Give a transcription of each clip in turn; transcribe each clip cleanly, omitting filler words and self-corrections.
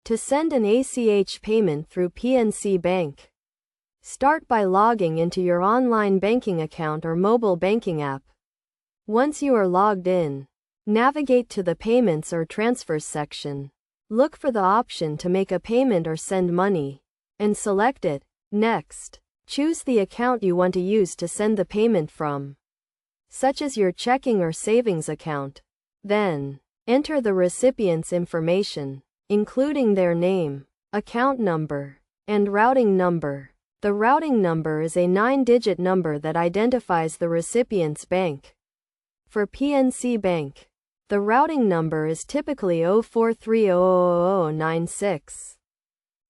To send an ACH payment through PNC Bank, start by logging into your online banking account or mobile banking app. Once you are logged in, navigate to the Payments or Transfers section. Look for the option to make a payment or send money, and select it. Next, choose the account you want to use to send the payment from, such as your checking or savings account. Then, enter the recipient's information, including their name, account number, and routing number. The routing number is a 9-digit number that identifies the recipient's bank. For PNC Bank, the routing number is typically 043000096.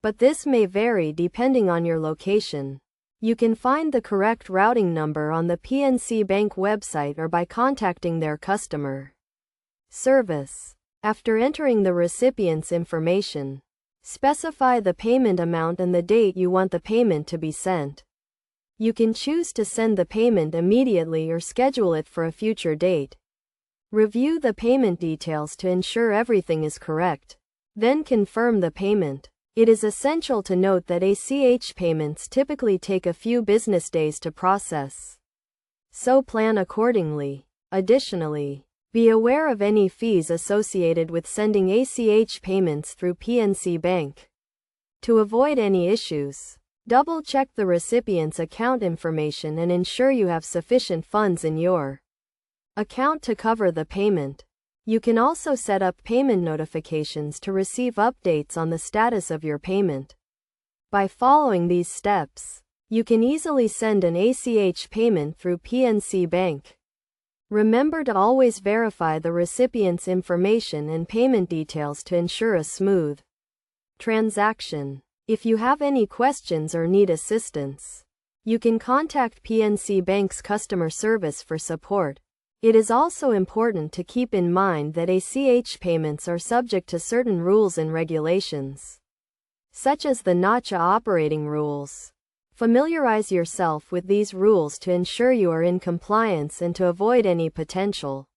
But this may vary depending on your location. You can find the correct routing number on the PNC Bank website or by contacting their customer service. After entering the recipient's information, specify the payment amount and the date you want the payment to be sent. You can choose to send the payment immediately or schedule it for a future date. Review the payment details to ensure everything is correct. Then confirm the payment. It is essential to note that ACH payments typically take a few business days to process, so plan accordingly. Additionally, be aware of any fees associated with sending ACH payments through PNC Bank. To avoid any issues, double-check the recipient's account information and ensure you have sufficient funds in your account to cover the payment. You can also set up payment notifications to receive updates on the status of your payment. By following these steps, you can easily send an ACH payment through PNC Bank. Remember to always verify the recipient's information and payment details to ensure a smooth transaction. If you have any questions or need assistance, you can contact PNC Bank's customer service for support. It is also important to keep in mind that ACH payments are subject to certain rules and regulations, such as the NACHA operating rules. Familiarize yourself with these rules to ensure you are in compliance and to avoid any potential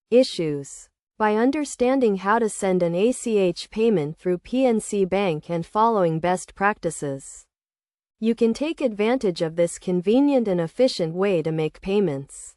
issues. By understanding how to send an ACH payment through PNC Bank and following best practices, you can take advantage of this convenient and efficient way to make payments.